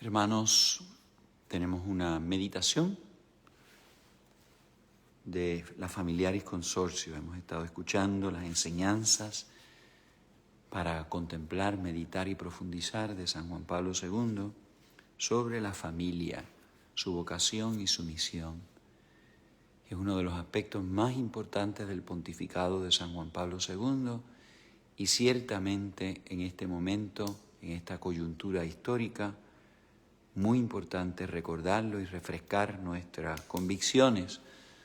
Hermanos, tenemos una meditación de la Familiaris Consortio. Hemos estado escuchando las enseñanzas para contemplar, meditar y profundizar de San Juan Pablo II sobre la familia, su vocación y su misión. Es uno de los aspectos más importantes del pontificado de San Juan Pablo II y ciertamente en este momento, en esta coyuntura histórica, muy importante recordarlo y refrescar nuestras convicciones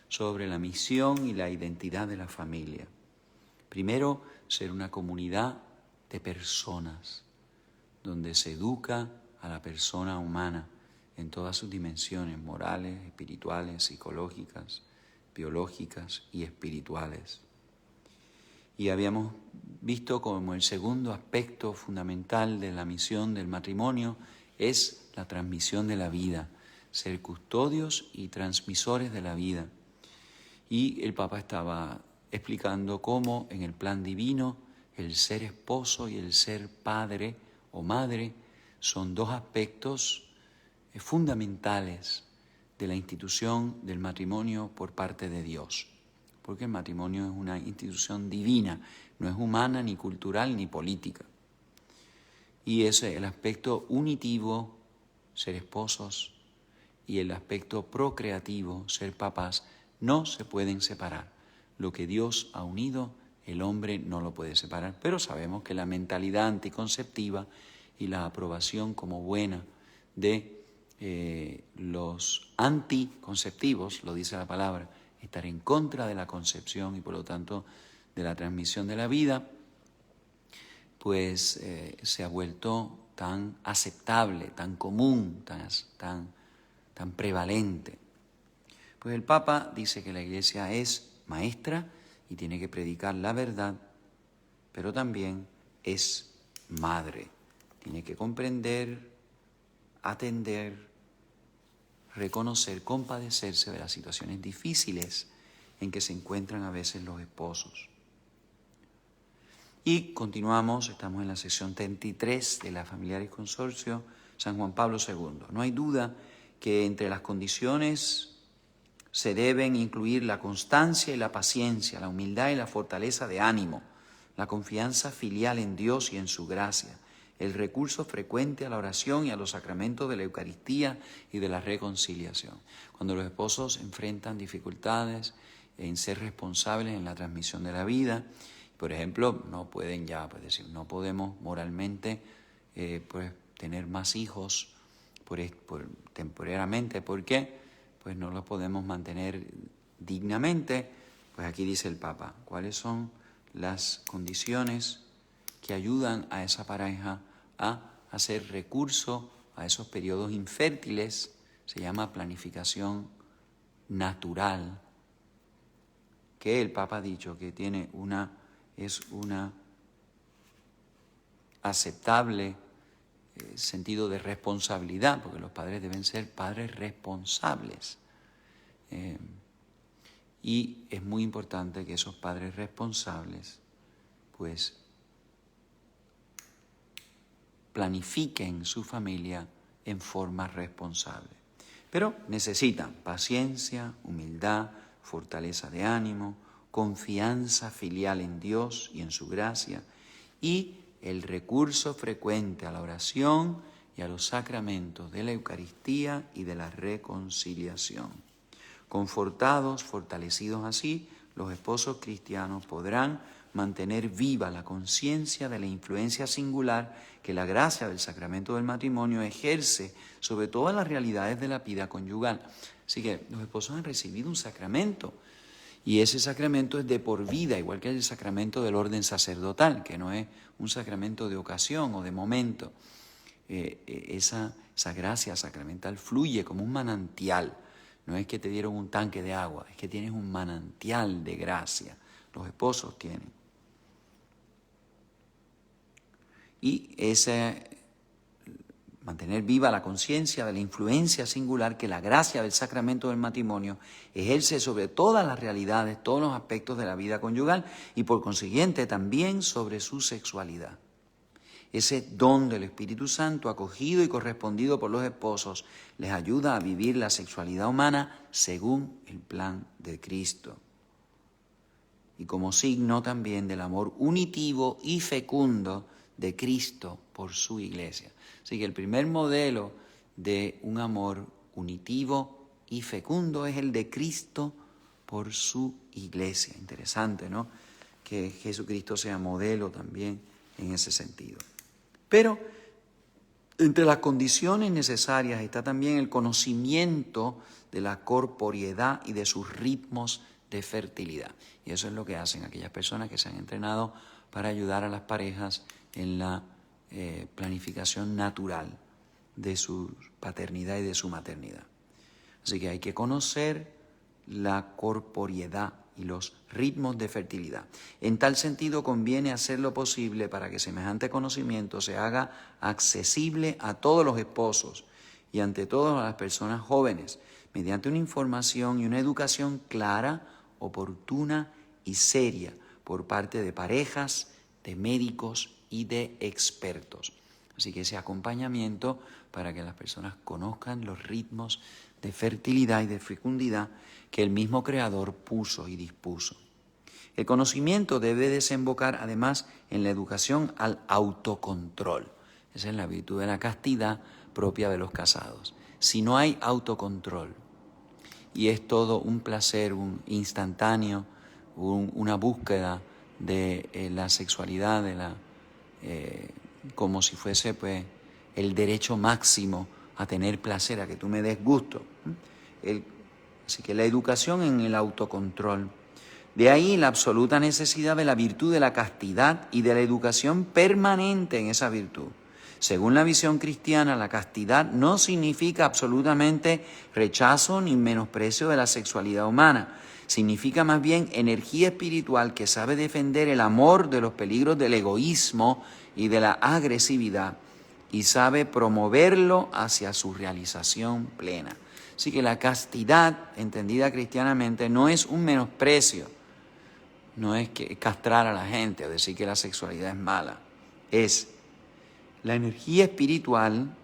sobre la misión y la identidad de la familia. Primero, ser una comunidad de personas, donde se educa a la persona humana en todas sus dimensiones morales, espirituales, psicológicas, biológicas y espirituales. Y habíamos visto como el segundo aspecto fundamental de la misión del matrimonio es la transmisión de la vida, ser custodios y transmisores de la vida. Y el Papa estaba explicando cómo en el plan divino el ser esposo y el ser padre o madre son dos aspectos fundamentales de la institución del matrimonio por parte de Dios. Porque el matrimonio es una institución divina, no es humana, ni cultural, ni política. Y es el aspecto unitivo, ser esposos, y el aspecto procreativo, ser papás, no se pueden separar. Lo que Dios ha unido, el hombre no lo puede separar. Pero sabemos que la mentalidad anticonceptiva y la aprobación como buena de los anticonceptivos, lo dice la palabra, estar en contra de la concepción y por lo tanto de la transmisión de la vida, pues se ha vuelto tan aceptable, tan común, tan prevalente. Pues el Papa dice que la Iglesia es maestra y tiene que predicar la verdad, pero también es madre. Tiene que comprender, atender, reconocer, compadecerse de las situaciones difíciles en que se encuentran a veces los esposos. Y continuamos, estamos en la sección 33 de la Familiaris Consortio, San Juan Pablo II. No hay duda que entre las condiciones se deben incluir la constancia y la paciencia, la humildad y la fortaleza de ánimo, la confianza filial en Dios y en su gracia, el recurso frecuente a la oración y a los sacramentos de la Eucaristía y de la reconciliación. Cuando los esposos enfrentan dificultades en ser responsables en la transmisión de la vida, por ejemplo, no pueden ya, no podemos moralmente tener más hijos temporariamente. ¿Por qué? Pues no los podemos mantener dignamente. Pues aquí dice el Papa, ¿cuáles son las condiciones que ayudan a esa pareja a hacer recurso a esos periodos infértiles? Se llama planificación natural, que el Papa ha dicho que es una aceptable sentido de responsabilidad, porque los padres deben ser padres responsables. Y es muy importante que esos padres responsables pues planifiquen su familia en forma responsable. Pero necesitan paciencia, humildad, fortaleza de ánimo, confianza filial en Dios y en su gracia, y el recurso frecuente a la oración y a los sacramentos de la Eucaristía y de la reconciliación. Confortados, fortalecidos así, los esposos cristianos podrán mantener viva la conciencia de la influencia singular que la gracia del sacramento del matrimonio ejerce sobre todas las realidades de la vida conyugal. Así que los esposos han recibido un sacramento y ese sacramento es de por vida, igual que el sacramento del orden sacerdotal, que no es un sacramento de ocasión o de momento. Esa gracia sacramental fluye como un manantial. No es que te dieron un tanque de agua, es que tienes un manantial de gracia. Los esposos tienen. Y mantener viva la conciencia de la influencia singular que la gracia del sacramento del matrimonio ejerce sobre todas las realidades, todos los aspectos de la vida conyugal y por consiguiente también sobre su sexualidad. Ese don del Espíritu Santo, acogido y correspondido por los esposos, les ayuda a vivir la sexualidad humana según el plan de Cristo. Y como signo también del amor unitivo y fecundo de Cristo por su iglesia. Así que el primer modelo de un amor unitivo y fecundo es el de Cristo por su iglesia. Interesante, ¿no? Que Jesucristo sea modelo también en ese sentido. Pero entre las condiciones necesarias está también el conocimiento de la corporeidad y de sus ritmos de fertilidad. Y eso es lo que hacen aquellas personas que se han entrenado para ayudar a las parejas en la planificación natural de su paternidad y de su maternidad. Así que hay que conocer la corporeidad y los ritmos de fertilidad. En tal sentido, conviene hacer lo posible para que semejante conocimiento se haga accesible a todos los esposos y ante todo a las personas jóvenes, mediante una información y una educación clara, oportuna y seria por parte de parejas, de médicos y de expertos. Así que ese acompañamiento para que las personas conozcan los ritmos de fertilidad y de fecundidad que el mismo Creador puso y dispuso. El conocimiento debe desembocar además en la educación al autocontrol. Esa es la virtud de la castidad propia de los casados. Si no hay autocontrol y es todo un placer, un instantáneo, una búsqueda de la sexualidad, como si fuese pues el derecho máximo a tener placer, a que tú me des gusto. Así que la educación en el autocontrol. De ahí la absoluta necesidad de la virtud de la castidad y de la educación permanente en esa virtud. Según la visión cristiana, la castidad no significa absolutamente rechazo ni menosprecio de la sexualidad humana. Significa más bien energía espiritual que sabe defender el amor de los peligros del egoísmo y de la agresividad y sabe promoverlo hacia su realización plena. Así que la castidad, entendida cristianamente, no es un menosprecio, no es que castrar a la gente o decir que la sexualidad es mala. Es la energía espiritual,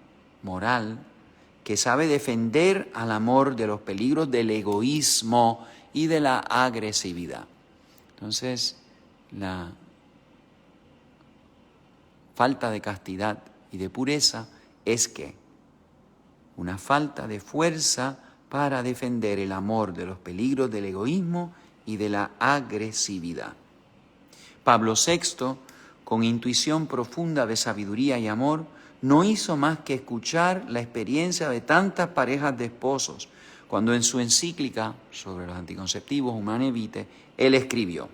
moral, que sabe defender al amor de los peligros del egoísmo y de la agresividad. Entonces, la falta de castidad y de pureza es que una falta de fuerza para defender el amor de los peligros del egoísmo y de la agresividad. Pablo VI, con intuición profunda de sabiduría y amor, no hizo más que escuchar la experiencia de tantas parejas de esposos, cuando en su encíclica sobre los anticonceptivos Humanae Vitae, él escribió,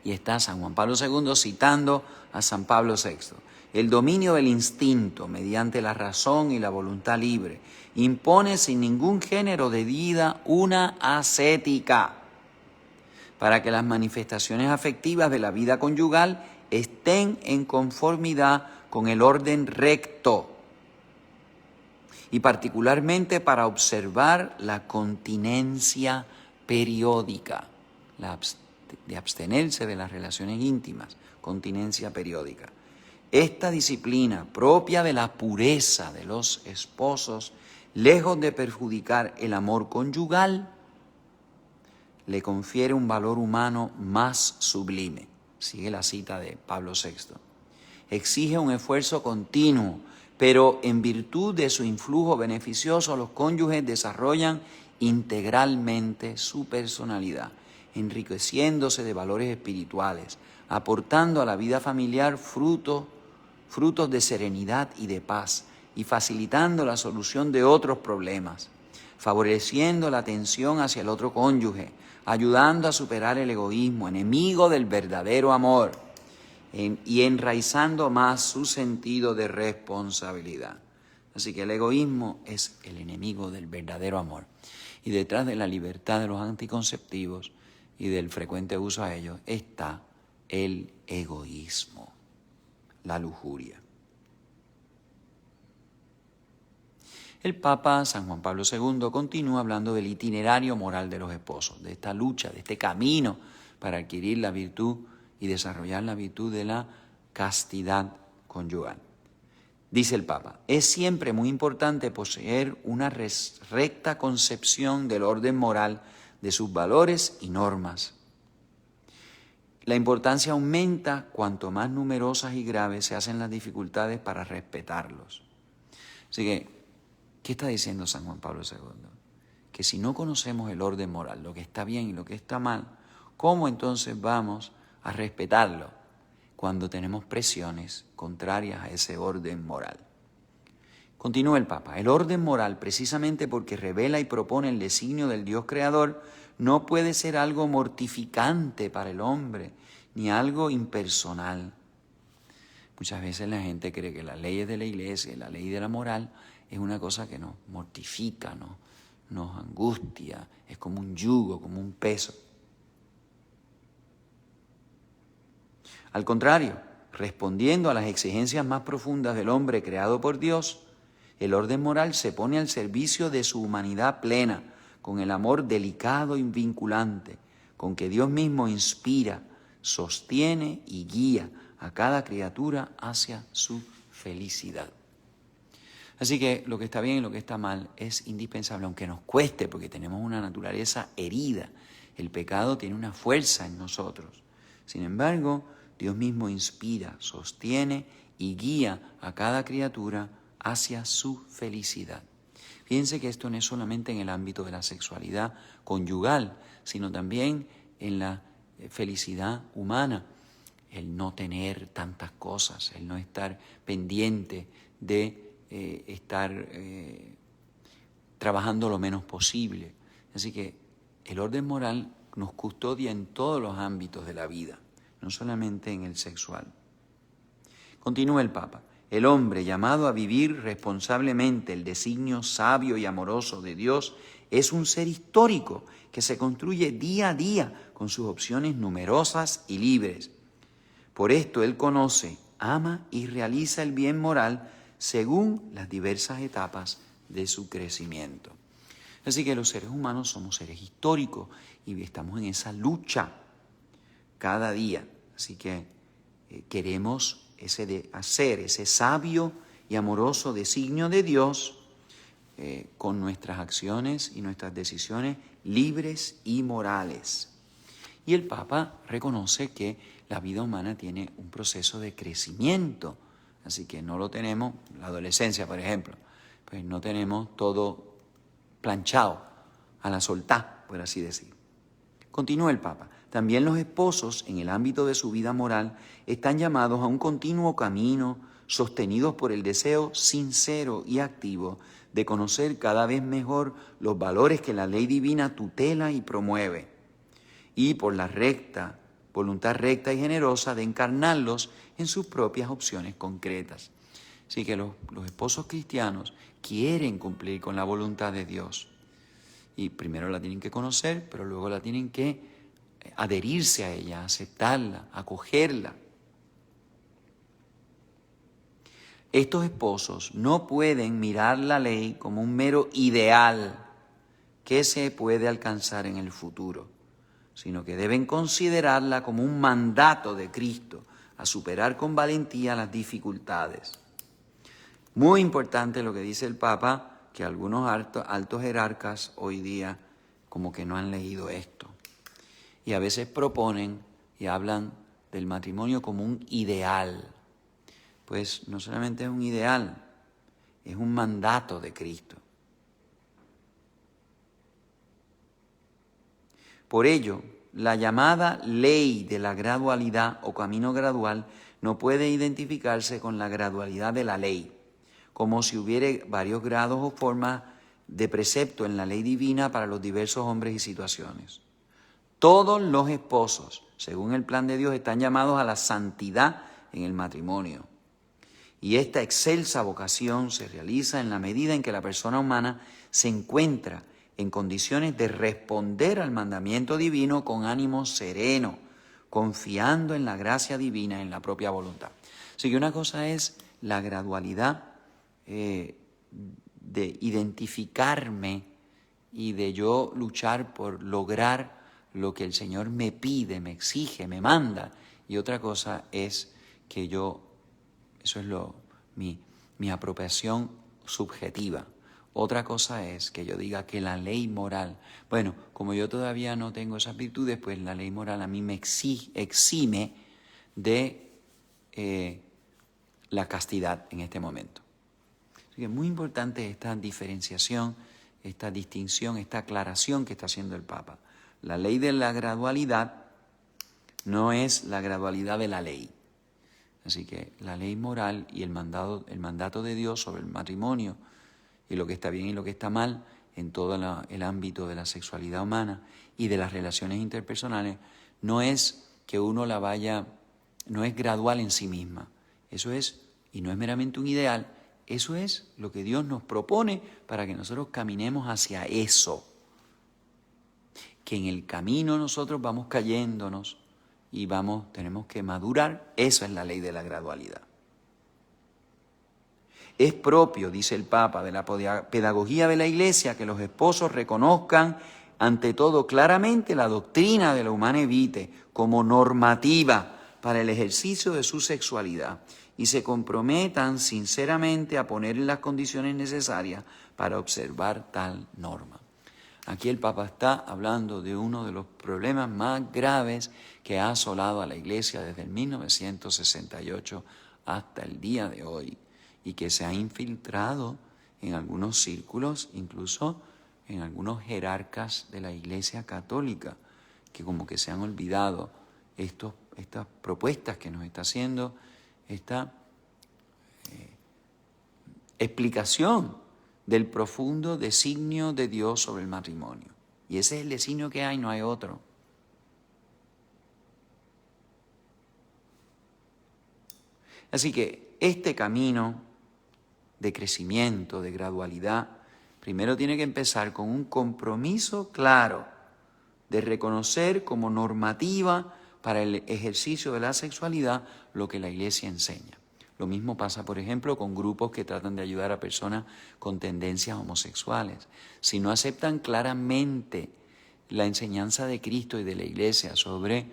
y está San Juan Pablo II citando a San Pablo VI, el dominio del instinto mediante la razón y la voluntad libre impone sin ningún género de vida una ascética para que las manifestaciones afectivas de la vida conyugal estén en conformidad con el orden recto y particularmente para observar la continencia periódica, de abstenerse de las relaciones íntimas, continencia periódica. Esta disciplina propia de la pureza de los esposos, lejos de perjudicar el amor conyugal, le confiere un valor humano más sublime. Sigue la cita de Pablo VI. Exige un esfuerzo continuo, pero en virtud de su influjo beneficioso, los cónyuges desarrollan integralmente su personalidad, enriqueciéndose de valores espirituales, aportando a la vida familiar frutos de serenidad y de paz, y facilitando la solución de otros problemas, favoreciendo la atención hacia el otro cónyuge, ayudando a superar el egoísmo, enemigo del verdadero amor, y enraizando más su sentido de responsabilidad. Así que el egoísmo es el enemigo del verdadero amor. Y detrás de la libertad de los anticonceptivos y del frecuente uso a ellos está el egoísmo, la lujuria. El Papa San Juan Pablo II continúa hablando del itinerario moral de los esposos, de esta lucha, de este camino para adquirir la virtud y desarrollar la virtud de la castidad conyugal. Dice el Papa, es siempre muy importante poseer una recta concepción del orden moral, de sus valores y normas. La importancia aumenta cuanto más numerosas y graves se hacen las dificultades para respetarlos. Así que, ¿qué está diciendo San Juan Pablo II? Que si no conocemos el orden moral, lo que está bien y lo que está mal, ¿cómo entonces vamos a respetarlo cuando tenemos presiones contrarias a ese orden moral? Continúa el Papa, el orden moral, precisamente porque revela y propone el designio del Dios creador, no puede ser algo mortificante para el hombre, ni algo impersonal. Muchas veces la gente cree que las leyes de la iglesia, la ley de la moral, es una cosa que nos mortifica, nos angustia, es como un yugo, como un peso. Al contrario, respondiendo a las exigencias más profundas del hombre creado por Dios, el orden moral se pone al servicio de su humanidad plena, con el amor delicado y vinculante, con que Dios mismo inspira, sostiene y guía a cada criatura hacia su felicidad. Así que lo que está bien y lo que está mal es indispensable, aunque nos cueste, porque tenemos una naturaleza herida. El pecado tiene una fuerza en nosotros. Sin embargo, Dios mismo inspira, sostiene y guía a cada criatura hacia su felicidad. Fíjense que esto no es solamente en el ámbito de la sexualidad conyugal, sino también en la felicidad humana. El no tener tantas cosas, el no estar pendiente de estar trabajando lo menos posible. Así que el orden moral nos custodia en todos los ámbitos de la vida, no solamente en el sexual. Continúa el Papa. El hombre llamado a vivir responsablemente el designio sabio y amoroso de Dios es un ser histórico que se construye día a día con sus opciones numerosas y libres. Por esto él conoce, ama y realiza el bien moral según las diversas etapas de su crecimiento. Así que los seres humanos somos seres históricos y estamos en esa lucha cada día. Así que queremos hacer ese sabio y amoroso designio de Dios con nuestras acciones y nuestras decisiones libres y morales. Y el Papa reconoce que la vida humana tiene un proceso de crecimiento, así que no lo tenemos, la adolescencia por ejemplo, pues no tenemos todo planchado a la soltá, por así decir. Continúa el Papa. También los esposos, en el ámbito de su vida moral, están llamados a un continuo camino, sostenidos por el deseo sincero y activo de conocer cada vez mejor los valores que la ley divina tutela y promueve, y por la voluntad recta y generosa de encarnarlos en sus propias opciones concretas. Así que los esposos cristianos quieren cumplir con la voluntad de Dios. Y primero la tienen que conocer, pero luego la tienen que adherirse a ella, aceptarla, acogerla. Estos esposos no pueden mirar la ley como un mero ideal que se puede alcanzar en el futuro, sino que deben considerarla como un mandato de Cristo a superar con valentía las dificultades. Muy importante lo que dice el Papa, que algunos altos jerarcas hoy día como que no han leído esto. Y a veces proponen y hablan del matrimonio como un ideal. Pues no solamente es un ideal, es un mandato de Cristo. Por ello, la llamada ley de la gradualidad o camino gradual no puede identificarse con la gradualidad de la ley, como si hubiera varios grados o formas de precepto en la ley divina para los diversos hombres y situaciones. Todos los esposos, según el plan de Dios, están llamados a la santidad en el matrimonio. Y esta excelsa vocación se realiza en la medida en que la persona humana se encuentra en condiciones de responder al mandamiento divino con ánimo sereno, confiando en la gracia divina, en la propia voluntad. Así que una cosa es la gradualidad de identificarme y de yo luchar por lograr lo que el Señor me pide, me exige, me manda. Y otra cosa es que yo Eso es mi apropiación subjetiva. Otra cosa es que yo diga que la ley moral, bueno, como yo todavía no tengo esas virtudes, pues la ley moral a mí me exime de la castidad en este momento. Así que es muy importante esta diferenciación, esta distinción, esta aclaración que está haciendo el Papa. La ley de la gradualidad no es la gradualidad de la ley. Así que la ley moral y el mandato de Dios sobre el matrimonio y lo que está bien y lo que está mal en todo el ámbito de la sexualidad humana y de las relaciones interpersonales, no es que uno no es gradual en sí misma. Eso es, y no es meramente un ideal, eso es lo que Dios nos propone para que nosotros caminemos hacia eso. Que en el camino nosotros vamos cayéndonos y tenemos que madurar, eso es la ley de la gradualidad. Es propio, dice el Papa, de la pedagogía de la Iglesia que los esposos reconozcan ante todo claramente la doctrina de la Humanae Vitae como normativa para el ejercicio de su sexualidad y se comprometan sinceramente a poner las condiciones necesarias para observar tal norma. Aquí el Papa está hablando de uno de los problemas más graves que ha asolado a la Iglesia desde el 1968 hasta el día de hoy y que se ha infiltrado en algunos círculos, incluso en algunos jerarcas de la Iglesia Católica, que como que se han olvidado estas propuestas que nos está haciendo, esta explicación del profundo designio de Dios sobre el matrimonio. Y ese es el designio que hay, no hay otro. Así que este camino de crecimiento, de gradualidad, primero tiene que empezar con un compromiso claro de reconocer como normativa para el ejercicio de la sexualidad lo que la Iglesia enseña. Lo mismo pasa, por ejemplo, con grupos que tratan de ayudar a personas con tendencias homosexuales. Si no aceptan claramente la enseñanza de Cristo y de la Iglesia sobre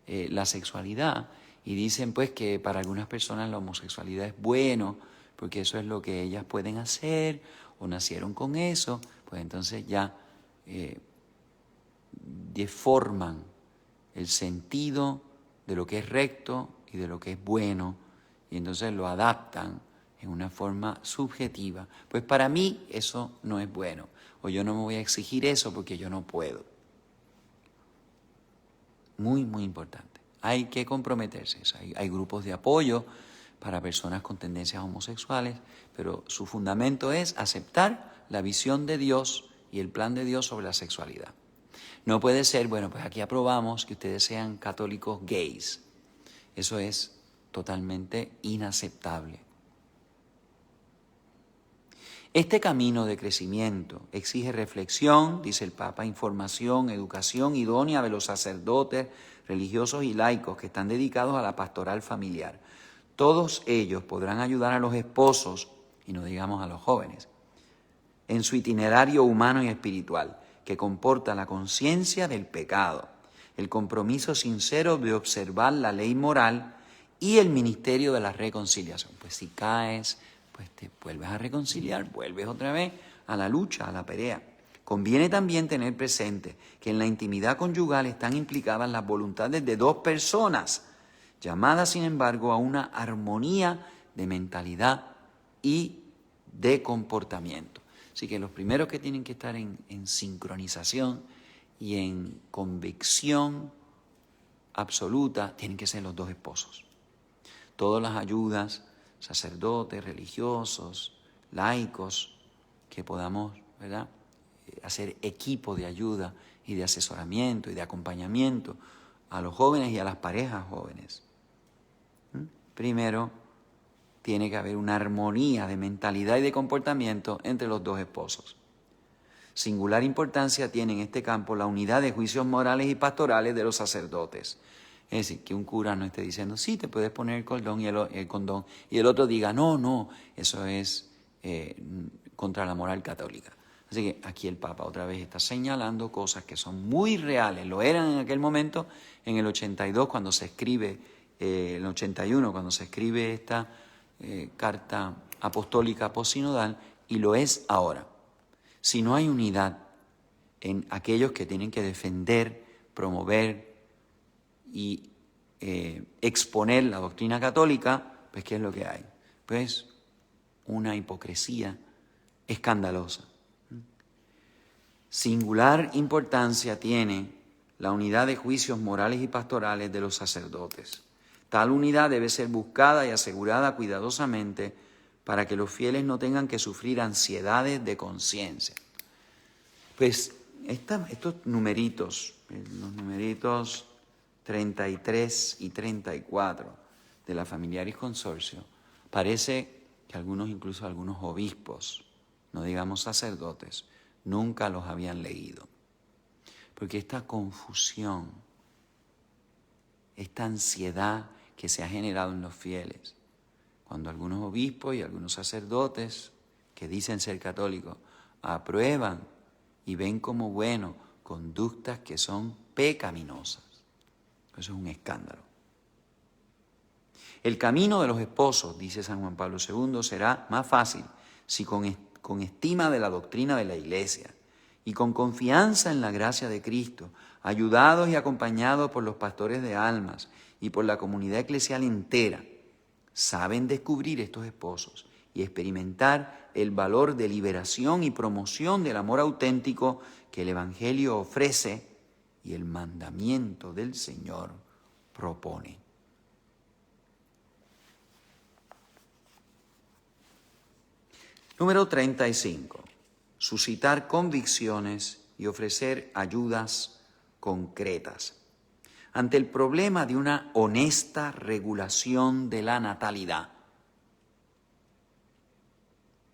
la sexualidad y dicen pues que para algunas personas la homosexualidad es bueno porque eso es lo que ellas pueden hacer o nacieron con eso, pues entonces ya deforman el sentido de lo que es recto y de lo que es bueno y entonces lo adaptan en una forma subjetiva. Pues para mí eso no es bueno o yo no me voy a exigir eso porque yo no puedo. Muy, muy importante. Hay que comprometerse. Hay grupos de apoyo para personas con tendencias homosexuales, pero su fundamento es aceptar la visión de Dios y el plan de Dios sobre la sexualidad. No puede ser, bueno, pues aquí aprobamos que ustedes sean católicos gays. Eso es totalmente inaceptable. Este camino de crecimiento exige reflexión, dice el Papa, información, educación idónea de los sacerdotes, religiosos y laicos que están dedicados a la pastoral familiar. Todos ellos podrán ayudar a los esposos, y no digamos a los jóvenes, en su itinerario humano y espiritual, que comporta la conciencia del pecado, el compromiso sincero de observar la ley moral y el ministerio de la reconciliación. Pues si caes, pues te vuelves a reconciliar, vuelves otra vez a la lucha, a la pelea. Conviene también tener presente que en la intimidad conyugal están implicadas las voluntades de dos personas, llamadas sin embargo a una armonía de mentalidad y de comportamiento. Así que los primeros que tienen que estar en sincronización y en convicción absoluta tienen que ser los dos esposos. Todas las ayudas, sacerdotes, religiosos, laicos, que podamos, ¿verdad?, hacer equipo de ayuda y de asesoramiento y de acompañamiento a los jóvenes y a las parejas jóvenes. Primero, tiene que haber una armonía de mentalidad y de comportamiento entre los dos esposos. Singular importancia tiene en este campo la unidad de juicios morales y pastorales de los sacerdotes. Es decir, que un cura no esté diciendo, sí, te puedes poner el condón y el otro diga, no, eso es contra la moral católica. Así que aquí el Papa otra vez está señalando cosas que son muy reales, lo eran en aquel momento, en el 82 cuando se escribe, el 81 cuando se escribe esta carta apostólica posinodal, y lo es ahora. Si no hay unidad en aquellos que tienen que defender, promover y exponer la doctrina católica, pues ¿qué es lo que hay? Pues una hipocresía escandalosa. Singular importancia tiene la unidad de juicios morales y pastorales de los sacerdotes. Tal unidad debe ser buscada y asegurada cuidadosamente para que los fieles no tengan que sufrir ansiedades de conciencia. Pues estos numeritos, los numeritos 33 y 34 de la Familiaris Consortio, parece que incluso algunos obispos, no digamos sacerdotes, nunca los habían leído. Porque esta confusión, esta ansiedad que se ha generado en los fieles, cuando algunos obispos y algunos sacerdotes que dicen ser católicos aprueban y ven como bueno conductas que son pecaminosas. Eso es un escándalo. El camino de los esposos, dice San Juan Pablo II, será más fácil si con estima de la doctrina de la Iglesia y con confianza en la gracia de Cristo, ayudados y acompañados por los pastores de almas y por la comunidad eclesial entera, saben descubrir estos esposos y experimentar el valor de liberación y promoción del amor auténtico que el Evangelio ofrece y el mandamiento del Señor propone. Número 35. Suscitar convicciones y ofrecer ayudas concretas. Ante el problema de una honesta regulación de la natalidad,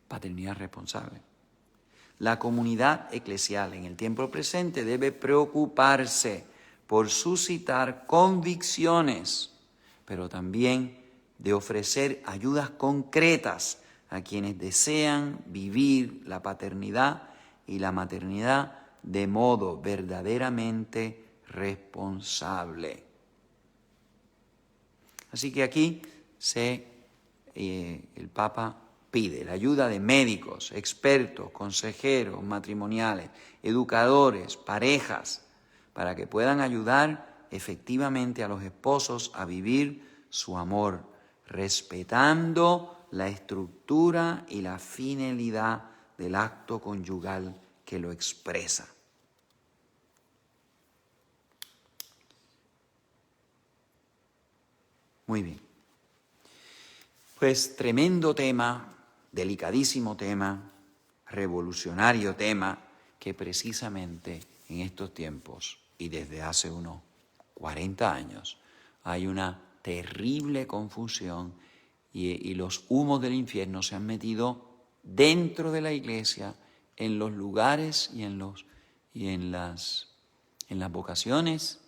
paternidad responsable, la comunidad eclesial en el tiempo presente debe preocuparse por suscitar convicciones, pero también de ofrecer ayudas concretas a quienes desean vivir la paternidad y la maternidad de modo verdaderamente responsable. Así que aquí el Papa pide la ayuda de médicos, expertos, consejeros matrimoniales, educadores, parejas, para que puedan ayudar efectivamente a los esposos a vivir su amor, respetando la estructura y la finalidad del acto conyugal que lo expresa. Muy bien. Pues tremendo tema, delicadísimo tema, revolucionario tema, que precisamente en estos tiempos y desde hace unos 40 años hay una terrible confusión y los humos del infierno se han metido dentro de la Iglesia, en los lugares y en las vocaciones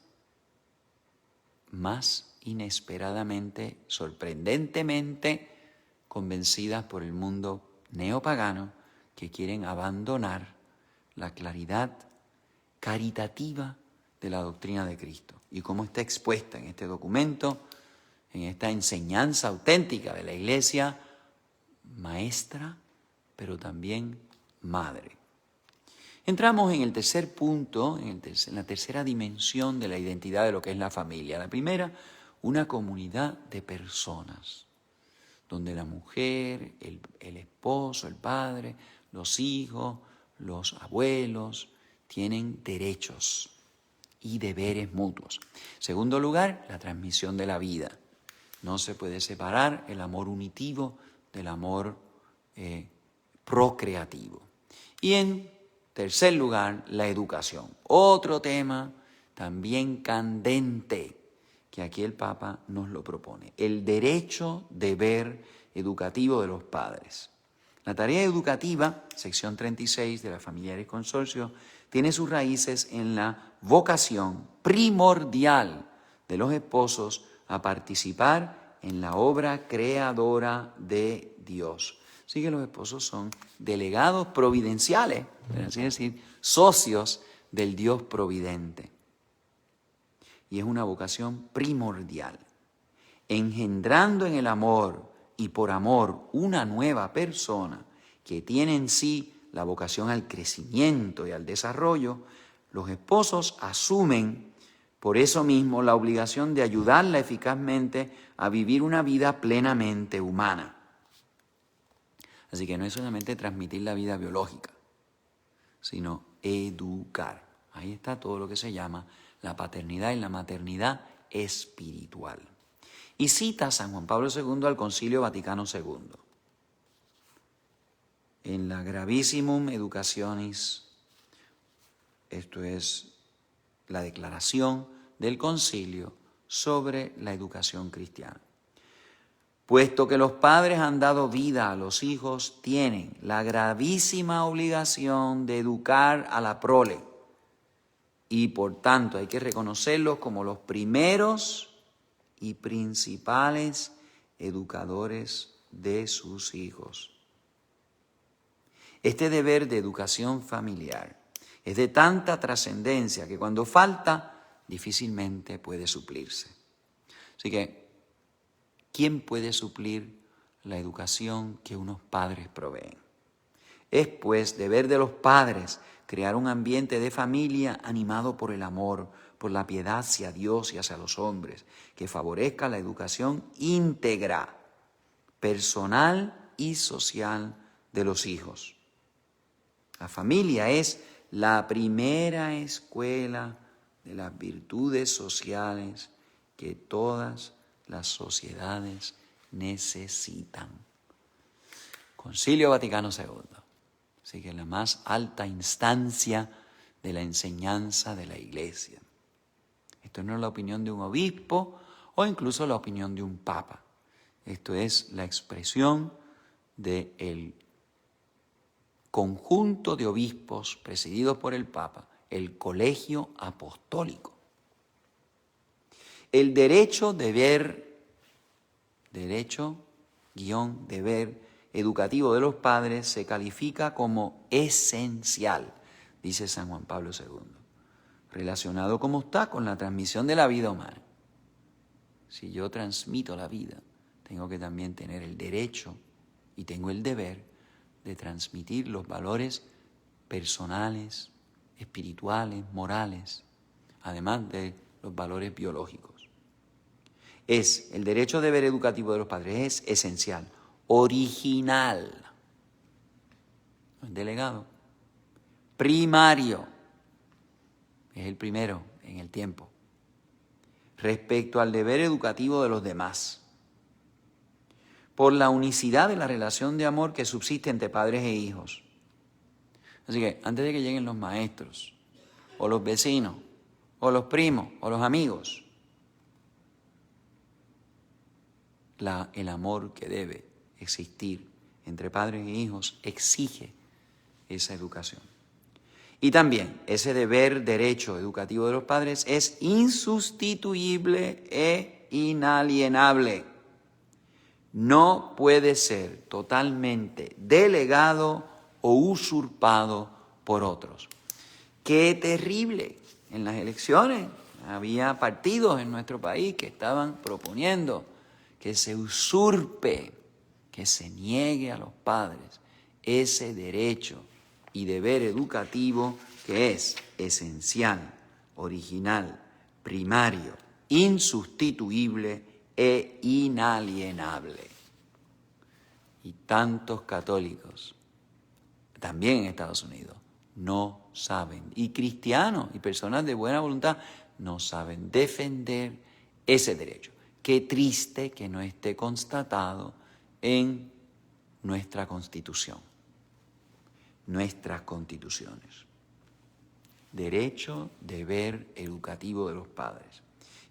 más inesperadamente, sorprendentemente convencidas por el mundo neopagano, que quieren abandonar la claridad caritativa de la doctrina de Cristo. Y como está expuesta en este documento, en esta enseñanza auténtica de la Iglesia, maestra, pero también madre. Entramos en el tercer punto, en la tercera dimensión de la identidad de lo que es la familia. La primera, una comunidad de personas, donde la mujer, el esposo, el padre, los hijos, los abuelos, tienen derechos y deberes mutuos. Segundo lugar, la transmisión de la vida. No se puede separar el amor unitivo del amor procreativo. Y en tercer lugar, la educación. Otro tema también candente, que aquí el Papa nos lo propone. El derecho deber educativo de los padres. La tarea educativa, sección 36 de la Familiaris Consortio, tiene sus raíces en la vocación primordial de los esposos a participar en la obra creadora de Dios. Así que los esposos son delegados providenciales, por así decir, socios del Dios providente. Y es una vocación primordial, engendrando en el amor y por amor una nueva persona que tiene en sí la vocación al crecimiento y al desarrollo, los esposos asumen por eso mismo la obligación de ayudarla eficazmente a vivir una vida plenamente humana. Así que no es solamente transmitir la vida biológica, sino educar. Ahí está todo lo que se llama la paternidad y la maternidad espiritual. Y cita a San Juan Pablo II al Concilio Vaticano II. En la Gravissimum Educationis, esto es la declaración del concilio sobre la educación cristiana. Puesto que los padres han dado vida a los hijos, tienen la gravísima obligación de educar a la prole y por tanto hay que reconocerlos como los primeros y principales educadores de sus hijos. Este deber de educación familiar es de tanta trascendencia que cuando falta difícilmente puede suplirse. Así que, ¿quién puede suplir la educación que unos padres proveen? Es pues deber de los padres crear un ambiente de familia animado por el amor, por la piedad hacia Dios y hacia los hombres, que favorezca la educación íntegra, personal y social de los hijos. La familia es la primera escuela de las virtudes sociales que todas las sociedades necesitan. Concilio Vaticano II. Así que la más alta instancia de la enseñanza de la Iglesia. Esto no es la opinión de un obispo o incluso la opinión de un papa. Esto es la expresión del conjunto de obispos presididos por el Papa, el Colegio Apostólico. El derecho-deber educativo de los padres se califica como esencial, dice San Juan Pablo II, relacionado como está con la transmisión de la vida humana. Si yo transmito la vida, tengo que también tener el derecho y tengo el deber de transmitir los valores personales, espirituales, morales, además de los valores biológicos. El derecho-deber educativo de los padres es esencial, original, no es delegado, primario, es el primero en el tiempo, respecto al deber educativo de los demás, por la unicidad de la relación de amor que subsiste entre padres e hijos. Así que antes de que lleguen los maestros, o los vecinos, o los primos, o los amigos, el amor que debe existir entre padres e hijos exige esa educación. Y también ese derecho educativo de los padres es insustituible e inalienable. No puede ser totalmente delegado o usurpado por otros. ¡Qué terrible! En las elecciones había partidos en nuestro país que estaban proponiendo que se usurpe, que se niegue a los padres ese derecho y deber educativo que es esencial, original, primario, insustituible e inalienable. Y tantos católicos, también en Estados Unidos, no saben, y cristianos y personas de buena voluntad, no saben defender ese derecho. Qué triste que no esté constatado en nuestra Constitución, nuestras constituciones. Derecho, deber educativo de los padres.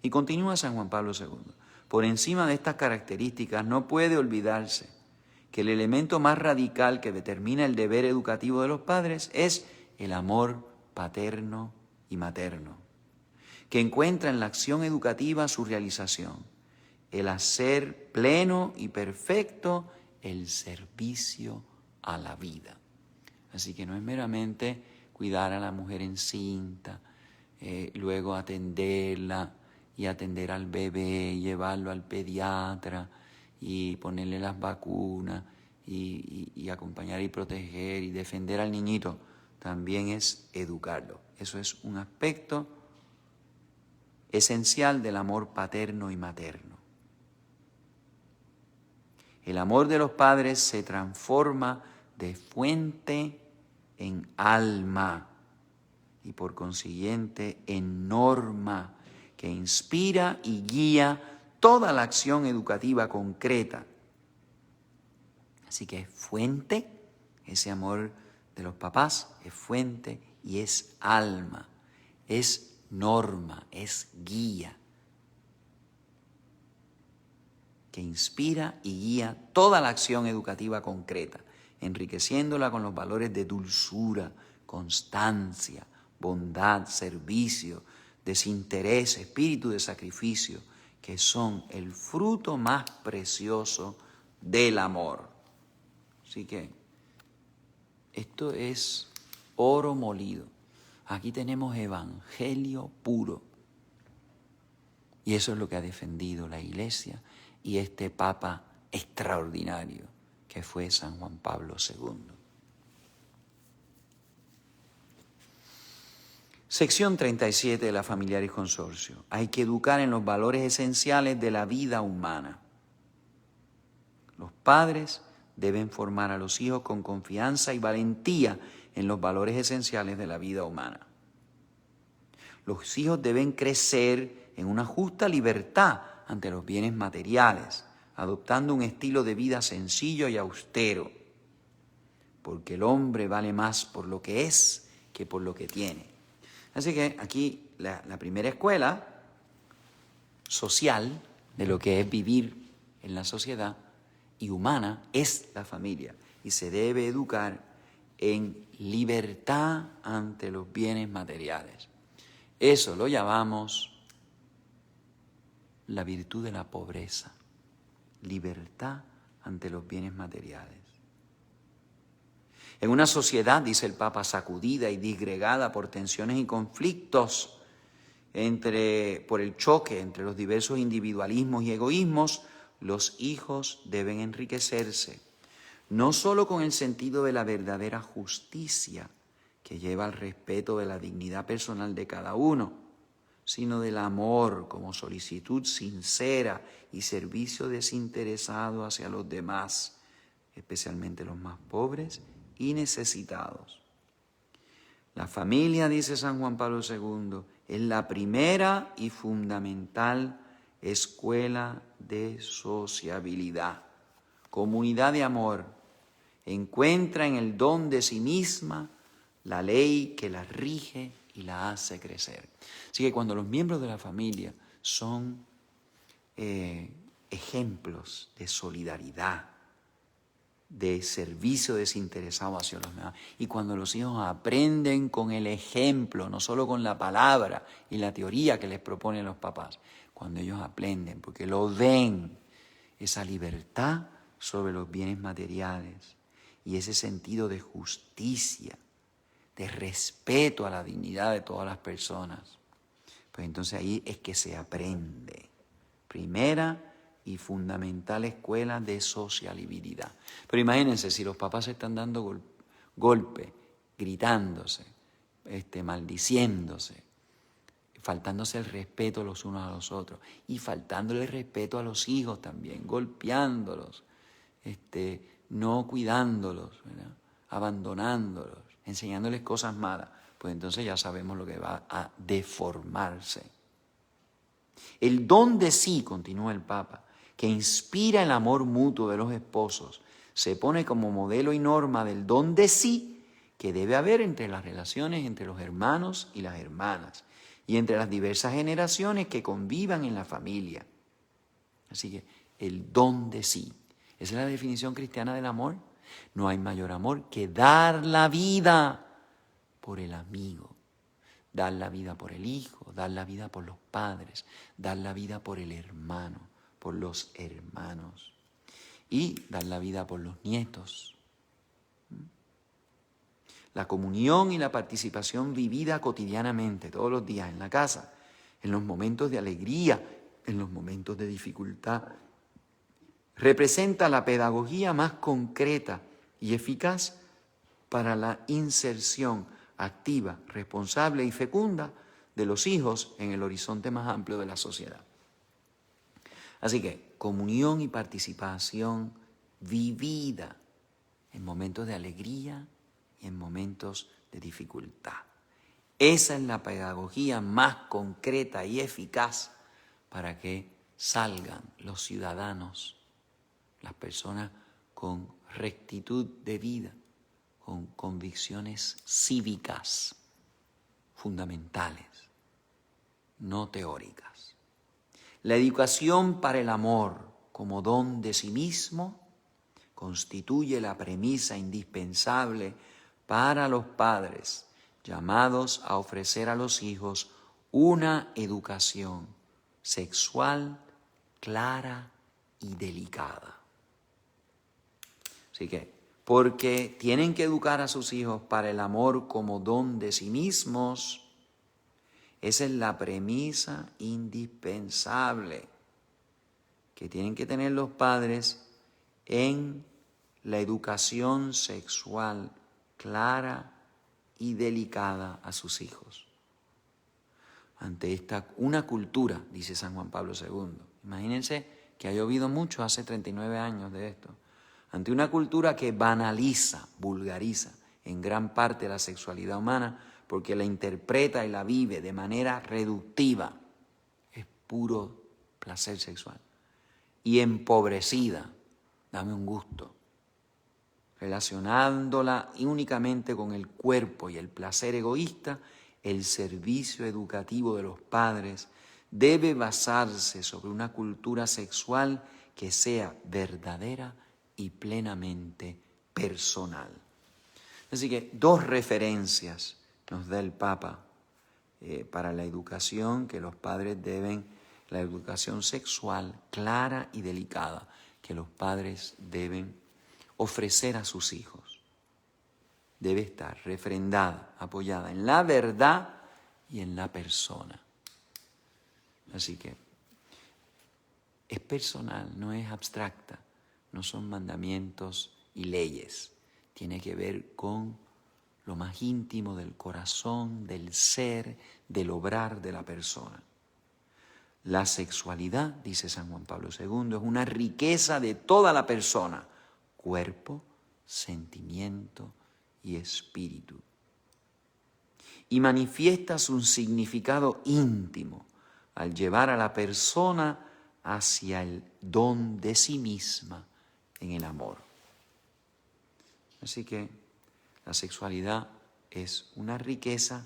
Y continúa San Juan Pablo II. Por encima de estas características no puede olvidarse que el elemento más radical que determina el deber educativo de los padres es el amor paterno y materno, que encuentra en la acción educativa su realización, el hacer pleno y perfecto el servicio a la vida. Así que no es meramente cuidar a la mujer encinta, luego atenderla y atender al bebé, llevarlo al pediatra y ponerle las vacunas y acompañar y proteger y defender al niñito, también es educarlo. Eso es un aspecto esencial del amor paterno y materno. El amor de los padres se transforma de fuente en alma y por consiguiente en norma que inspira y guía toda la acción educativa concreta. Así que es fuente, ese amor de los papás es fuente y es alma, es norma, es guía, que inspira y guía toda la acción educativa concreta, enriqueciéndola con los valores de dulzura, constancia, bondad, servicio, desinterés, espíritu de sacrificio, que son el fruto más precioso del amor. Así que esto es oro molido. Aquí tenemos evangelio puro. Y eso es lo que ha defendido la Iglesia y este Papa extraordinario que fue San Juan Pablo II. Sección 37 de la Familiaris Consortio. Hay que educar en los valores esenciales de la vida humana. Los padres deben formar a los hijos con confianza y valentía en los valores esenciales de la vida humana. Los hijos deben crecer en una justa libertad ante los bienes materiales, adoptando un estilo de vida sencillo y austero, porque el hombre vale más por lo que es que por lo que tiene. Así que aquí la primera escuela social de lo que es vivir en la sociedad y humana es la familia y se debe educar en libertad ante los bienes materiales. Eso lo llamamos la virtud de la pobreza, libertad ante los bienes materiales. En una sociedad, dice el Papa, sacudida y disgregada por tensiones y conflictos, por el choque entre los diversos individualismos y egoísmos, los hijos deben enriquecerse, no solo con el sentido de la verdadera justicia, que lleva al respeto de la dignidad personal de cada uno, sino del amor como solicitud sincera y servicio desinteresado hacia los demás, especialmente los más pobres y necesitados. La familia, dice San Juan Pablo II, es la primera y fundamental escuela de sociabilidad, comunidad de amor. Encuentra en el don de sí misma la ley que la rige y la hace crecer. Así que cuando los miembros de la familia son ejemplos de solidaridad, de servicio desinteresado hacia los demás, y cuando los hijos aprenden con el ejemplo, no solo con la palabra y la teoría que les proponen los papás, cuando ellos aprenden, porque lo ven, esa libertad sobre los bienes materiales y ese sentido de justicia, de respeto a la dignidad de todas las personas, pues entonces ahí es que se aprende. Primera y fundamental escuela de sociabilidad. Pero imagínense, si los papás se están dando golpe, gritándose, maldiciéndose, faltándose el respeto los unos a los otros y faltándole el respeto a los hijos también, golpeándolos, no cuidándolos, ¿verdad? Abandonándolos, enseñándoles cosas malas, pues entonces ya sabemos lo que va a deformarse. El don de sí, continúa el Papa, que inspira el amor mutuo de los esposos, se pone como modelo y norma del don de sí que debe haber entre las relaciones entre los hermanos y las hermanas y entre las diversas generaciones que convivan en la familia. Así que el don de sí. Esa es la definición cristiana del amor. No hay mayor amor que dar la vida por el amigo, dar la vida por el hijo, dar la vida por los padres, dar la vida por el hermano, por los hermanos y dar la vida por los nietos. La comunión y la participación vivida cotidianamente, todos los días en la casa, en los momentos de alegría, en los momentos de dificultad, representa la pedagogía más concreta y eficaz para la inserción activa, responsable y fecunda de los hijos en el horizonte más amplio de la sociedad. Así que comunión y participación vivida en momentos de alegría y en momentos de dificultad. Esa es la pedagogía más concreta y eficaz para que salgan los ciudadanos, las personas con rectitud de vida, con convicciones cívicas fundamentales, no teóricas. La educación para el amor como don de sí mismo constituye la premisa indispensable para los padres llamados a ofrecer a los hijos una educación sexual clara y delicada. Así que, porque tienen que educar a sus hijos para el amor como don de sí mismos, esa es la premisa indispensable que tienen que tener los padres en la educación sexual clara y delicada a sus hijos. Ante una cultura, dice San Juan Pablo II, imagínense que ha llovido mucho hace 39 años de esto, ante una cultura que banaliza, vulgariza en gran parte la sexualidad humana porque la interpreta y la vive de manera reductiva, es puro placer sexual, y empobrecida, dame un gusto, relacionándola únicamente con el cuerpo y el placer egoísta, el servicio educativo de los padres debe basarse sobre una cultura sexual que sea verdadera y plenamente personal. Así que 2 referencias nos da el Papa para la educación que los padres deben, la educación sexual clara y delicada que los padres deben ofrecer a sus hijos. Debe estar refrendada, apoyada en la verdad y en la persona. Así que es personal, no es abstracta, no son mandamientos y leyes. Tiene que ver con lo más íntimo del corazón, del ser, del obrar de la persona. La sexualidad, dice San Juan Pablo II, es una riqueza de toda la persona, cuerpo, sentimiento y espíritu. Y manifiesta su significado íntimo al llevar a la persona hacia el don de sí misma en el amor. Así que la sexualidad es una riqueza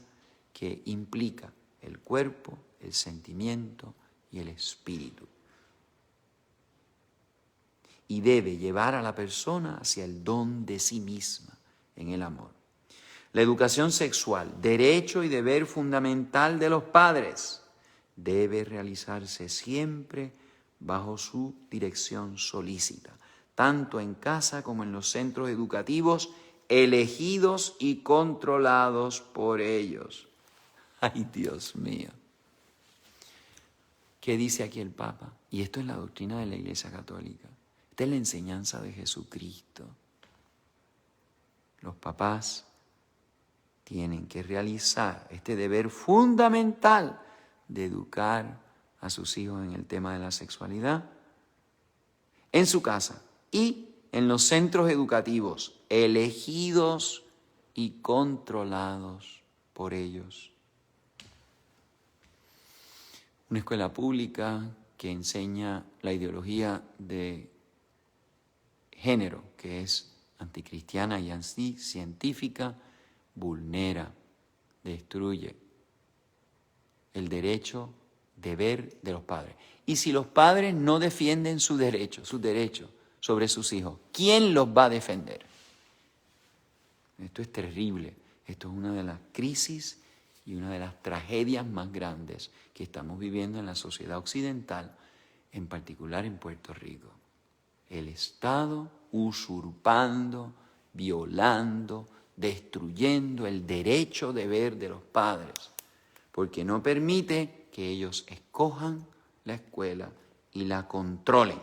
que implica el cuerpo, el sentimiento y el espíritu. Y debe llevar a la persona hacia el don de sí misma en el amor. La educación sexual, derecho y deber fundamental de los padres, debe realizarse siempre bajo su dirección solícita, tanto en casa como en los centros educativos elegidos y controlados por ellos. ¡Ay, Dios mío! ¿Qué dice aquí el Papa? Y esto es la doctrina de la Iglesia Católica. Esta es la enseñanza de Jesucristo. Los papás tienen que realizar este deber fundamental de educar a sus hijos en el tema de la sexualidad en su casa y en los centros educativos elegidos y controlados por ellos. Una escuela pública que enseña la ideología de género, que es anticristiana y anticientífica, vulnera, destruye el derecho, deber de los padres. Y si los padres no defienden sus derechos sobre sus hijos, ¿quién los va a defender? Esto es terrible. Esto es una de las crisis y una de las tragedias más grandes que estamos viviendo en la sociedad occidental, en particular en Puerto Rico. El Estado usurpando, violando, destruyendo el derecho deber de los padres, porque no permite que ellos escojan la escuela y la controlen.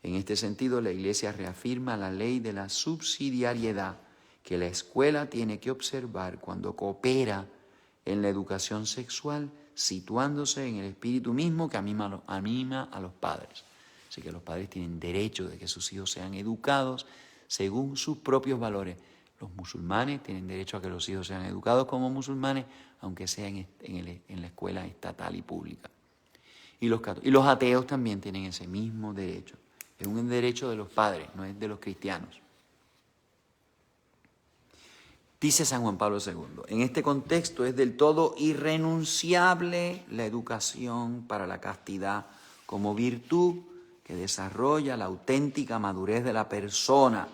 En este sentido, la Iglesia reafirma la ley de la subsidiariedad que la escuela tiene que observar cuando coopera en la educación sexual, situándose en el espíritu mismo que anima a los padres. Así que los padres tienen derecho de que sus hijos sean educados según sus propios valores. Los musulmanes tienen derecho a que los hijos sean educados como musulmanes, aunque sean en la escuela estatal y pública. Y los ateos también tienen ese mismo derecho. Es un derecho de los padres, no es de los cristianos. Dice San Juan Pablo II, en este contexto es del todo irrenunciable la educación para la castidad como virtud que desarrolla la auténtica madurez de la persona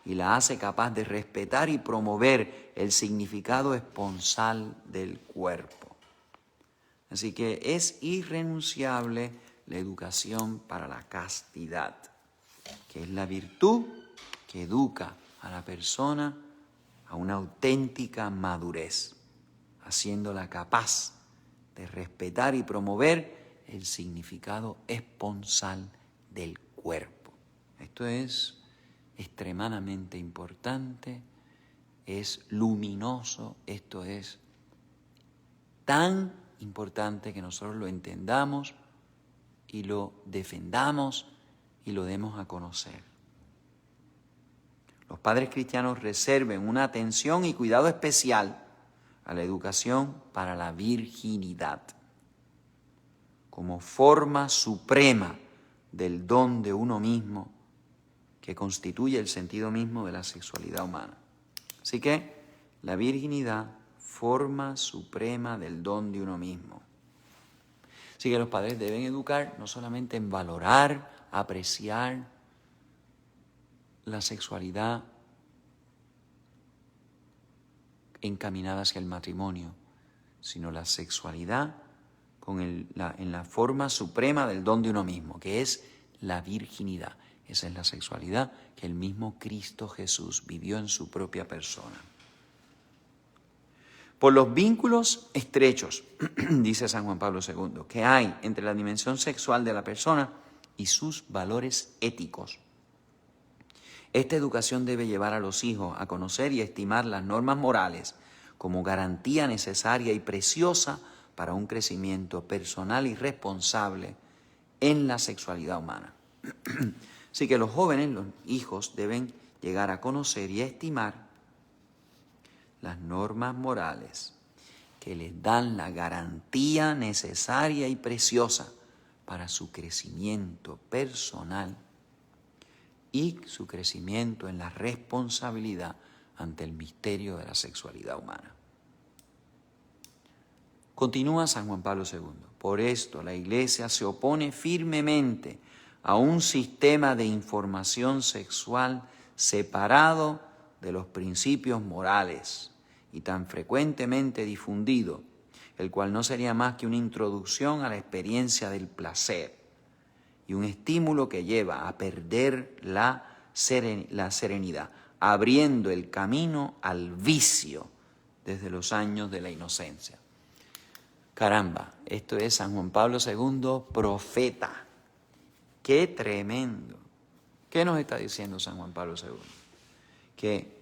y la hace capaz de respetar y promover el significado esponsal del cuerpo. Así que es irrenunciable la educación para la castidad, que es la virtud que educa a la persona a una auténtica madurez, haciéndola capaz de respetar y promover el significado esponsal del cuerpo. Esto es extremadamente importante, es luminoso, esto es tan importante que nosotros lo entendamos y lo defendamos y lo demos a conocer. Los padres cristianos reserven una atención y cuidado especial a la educación para la virginidad, como forma suprema del don de uno mismo que constituye el sentido mismo de la sexualidad humana. Así que la virginidad, forma suprema del don de uno mismo. Así que los padres deben educar no solamente en valorar, apreciar la sexualidad encaminada hacia el matrimonio, sino la sexualidad en la forma suprema del don de uno mismo, que es la virginidad. Esa es la sexualidad que el mismo Cristo Jesús vivió en su propia persona. Por los vínculos estrechos, dice San Juan Pablo II, que hay entre la dimensión sexual de la persona y sus valores éticos, esta educación debe llevar a los hijos a conocer y estimar las normas morales como garantía necesaria y preciosa para un crecimiento personal y responsable en la sexualidad humana. Así que los jóvenes, los hijos, deben llegar a conocer y a estimar las normas morales que les dan la garantía necesaria y preciosa para su crecimiento personal y su crecimiento en la responsabilidad ante el misterio de la sexualidad humana. Continúa San Juan Pablo II. Por esto la Iglesia se opone firmemente a un sistema de información sexual separado de los principios morales y tan frecuentemente difundido, el cual no sería más que una introducción a la experiencia del placer y un estímulo que lleva a perder la serenidad, abriendo el camino al vicio desde los años de la inocencia. Caramba, esto es San Juan Pablo II, profeta. ¡Qué tremendo! ¿Qué nos está diciendo San Juan Pablo II? Que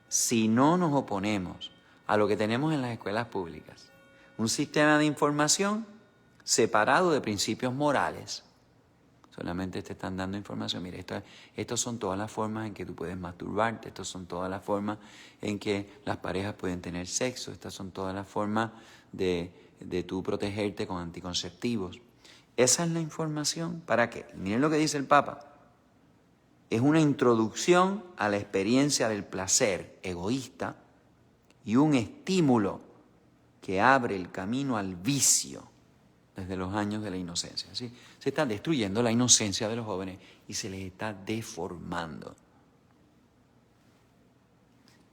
si no nos oponemos a lo que tenemos en las escuelas públicas, un sistema de información separado de principios morales, solamente te están dando información. Mira, estas son todas las formas en que tú puedes masturbarte, estas son todas las formas en que las parejas pueden tener sexo, estas son todas las formas de tú protegerte con anticonceptivos. Esa es la información. ¿Para qué? Miren lo que dice el Papa. Es una introducción a la experiencia del placer egoísta y un estímulo que abre el camino al vicio desde los años de la inocencia. ¿Sí? Se está destruyendo la inocencia de los jóvenes y se les está deformando.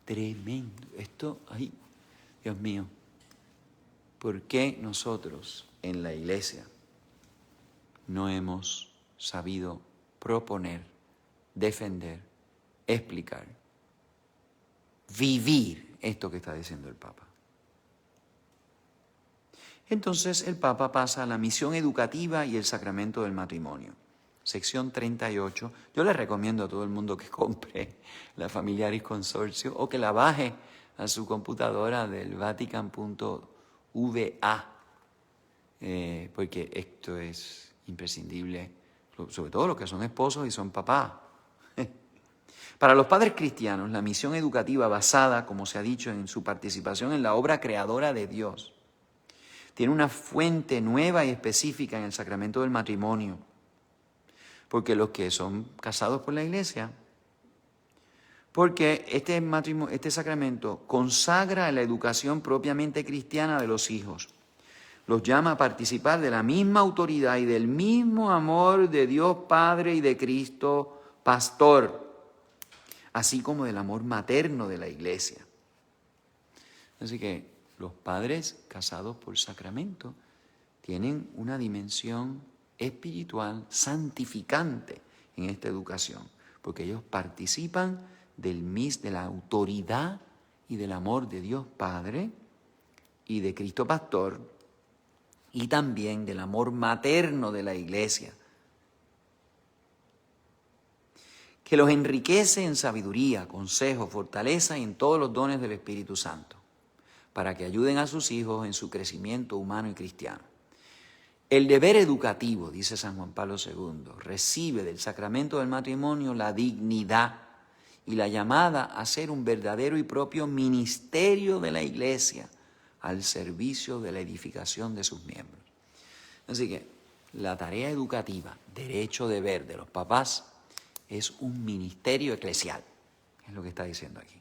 Tremendo. Esto, ay, Dios mío, ¿por qué nosotros en la Iglesia no hemos sabido proponer, defender, explicar, vivir esto que está diciendo el Papa? Entonces el Papa pasa a la misión educativa y el sacramento del matrimonio. sección 38. Yo les recomiendo a todo el mundo que compre la Familiaris Consortio o que la baje a su computadora del Vatican.va, porque esto es imprescindible, sobre todo los que son esposos y son papás. Para los padres cristianos, la misión educativa basada, como se ha dicho, en su participación en la obra creadora de Dios, tiene una fuente nueva y específica en el sacramento del matrimonio, porque los que son casados por la Iglesia, porque este sacramento consagra la educación propiamente cristiana de los hijos, los llama a participar de la misma autoridad y del mismo amor de Dios Padre y de Cristo Pastor, así como del amor materno de la Iglesia. Así que los padres casados por sacramento tienen una dimensión espiritual santificante en esta educación, porque ellos participan de la autoridad y del amor de Dios Padre y de Cristo Pastor, y también del amor materno de la Iglesia, que los enriquece en sabiduría, consejo, fortaleza y en todos los dones del Espíritu Santo, para que ayuden a sus hijos en su crecimiento humano y cristiano. El deber educativo, dice San Juan Pablo II, recibe del sacramento del matrimonio la dignidad y la llamada a ser un verdadero y propio ministerio de la Iglesia al servicio de la edificación de sus miembros. Así que la tarea educativa, derecho-deber de los papás, es un ministerio eclesial, es lo que está diciendo aquí.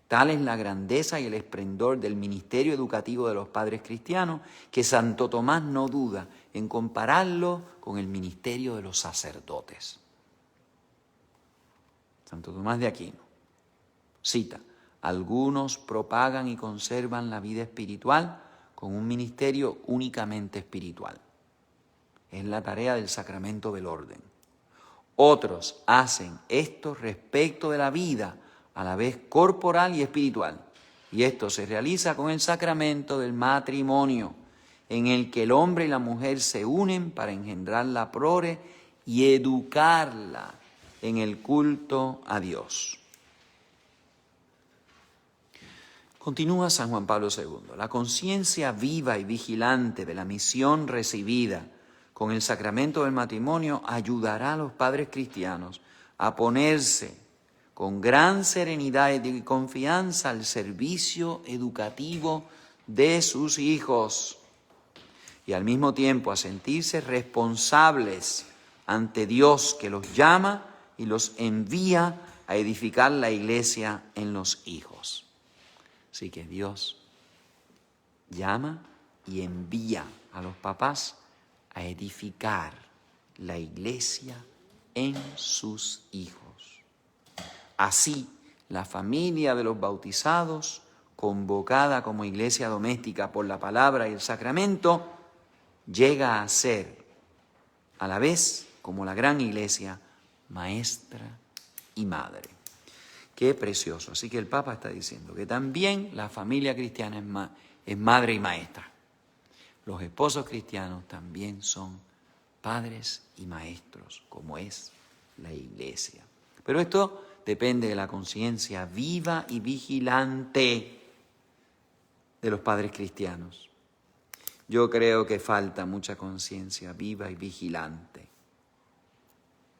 Tal es la grandeza y el esplendor del ministerio educativo de los padres cristianos que Santo Tomás no duda en compararlo con el ministerio de los sacerdotes. Santo Tomás de Aquino cita: algunos propagan y conservan la vida espiritual con un ministerio únicamente espiritual. Es la tarea del sacramento del orden. Otros hacen esto respecto de la vida, a la vez corporal y espiritual. Y esto se realiza con el sacramento del matrimonio, en el que el hombre y la mujer se unen para engendrar la prole y educarla en el culto a Dios. Continúa San Juan Pablo II. La conciencia viva y vigilante de la misión recibida con el sacramento del matrimonio ayudará a los padres cristianos a ponerse con gran serenidad y confianza al servicio educativo de sus hijos y al mismo tiempo a sentirse responsables ante Dios, que los llama y los envía a edificar la Iglesia en los hijos. Así que Dios llama y envía a los papás a edificar la Iglesia en sus hijos. Así, la familia de los bautizados, convocada como iglesia doméstica por la palabra y el sacramento, llega a ser, a la vez, como la gran iglesia, maestra y madre. Qué precioso. Así que el Papa está diciendo que también la familia cristiana es madre y maestra. Los esposos cristianos también son padres y maestros, como es la Iglesia. Pero esto depende de la conciencia viva y vigilante de los padres cristianos. Yo creo que falta mucha conciencia viva y vigilante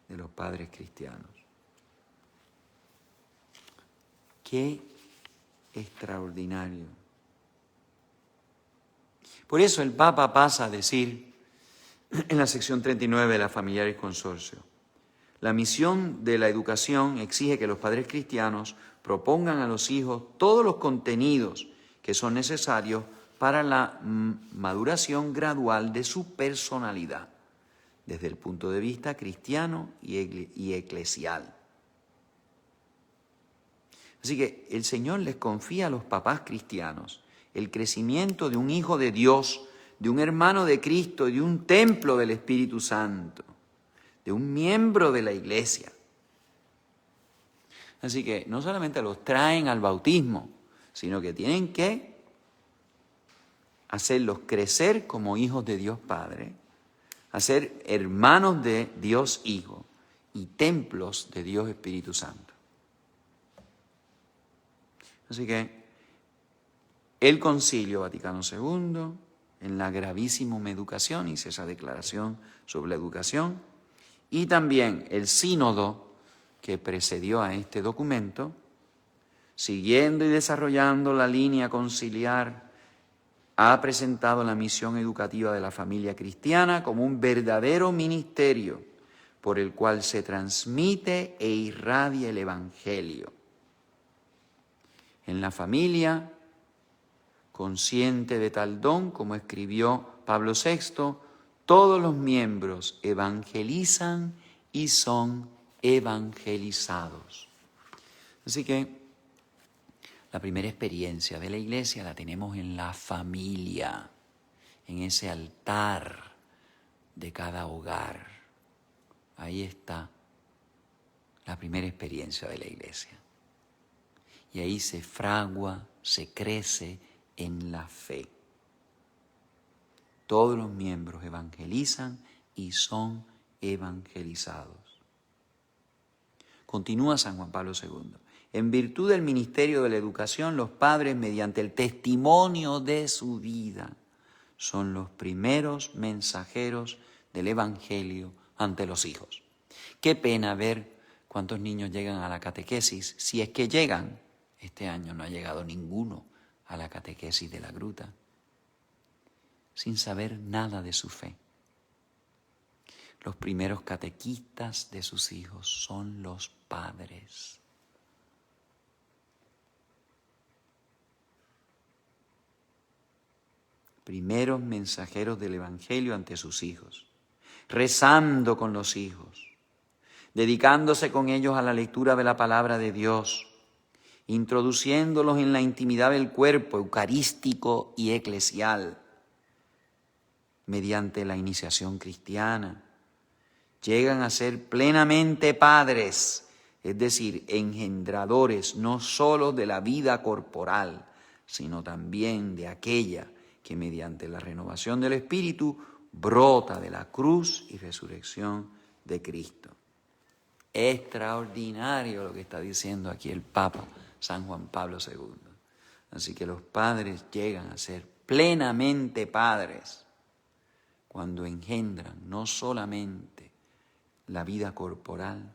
de los padres cristianos. Qué extraordinario. Por eso el Papa pasa a decir en la sección 39 de la Familiaris Consortio: la misión de la educación exige que los padres cristianos propongan a los hijos todos los contenidos que son necesarios para la maduración gradual de su personalidad, desde el punto de vista cristiano y eclesial. Así que el Señor les confía a los papás cristianos el crecimiento de un hijo de Dios, de un hermano de Cristo, de un templo del Espíritu Santo, de un miembro de la Iglesia. Así que no solamente los traen al bautismo, sino que tienen que hacerlos crecer como hijos de Dios Padre, a ser hermanos de Dios Hijo y templos de Dios Espíritu Santo. Así que el Concilio Vaticano II, en la Gravissimum Education, hizo esa declaración sobre la educación, y también el sínodo que precedió a este documento, siguiendo y desarrollando la línea conciliar, ha presentado la misión educativa de la familia cristiana como un verdadero ministerio por el cual se transmite e irradia el Evangelio. En la familia, consciente de tal don, como escribió Pablo VI, todos los miembros evangelizan y son evangelizados. Así que la primera experiencia de la Iglesia la tenemos en la familia, en ese altar de cada hogar. Ahí está la primera experiencia de la Iglesia. Y ahí se fragua, se crece en la fe. Todos los miembros evangelizan y son evangelizados. Continúa San Juan Pablo II. En virtud del ministerio de la educación, los padres, mediante el testimonio de su vida, son los primeros mensajeros del Evangelio ante los hijos. Qué pena ver cuántos niños llegan a la catequesis, si es que llegan. Este año no ha llegado ninguno a la catequesis de la gruta, sin saber nada de su fe. Los primeros catequistas de sus hijos son los padres. Primeros mensajeros del Evangelio ante sus hijos, rezando con los hijos, dedicándose con ellos a la lectura de la palabra de Dios, introduciéndolos en la intimidad del cuerpo eucarístico y eclesial, mediante la iniciación cristiana. Llegan a ser plenamente padres, es decir, engendradores no solo de la vida corporal, sino también de aquella que mediante la renovación del Espíritu brota de la cruz y resurrección de Cristo. Extraordinario lo que está diciendo aquí el Papa San Juan Pablo II. Así que los padres llegan a ser plenamente padres cuando engendran no solamente la vida corporal,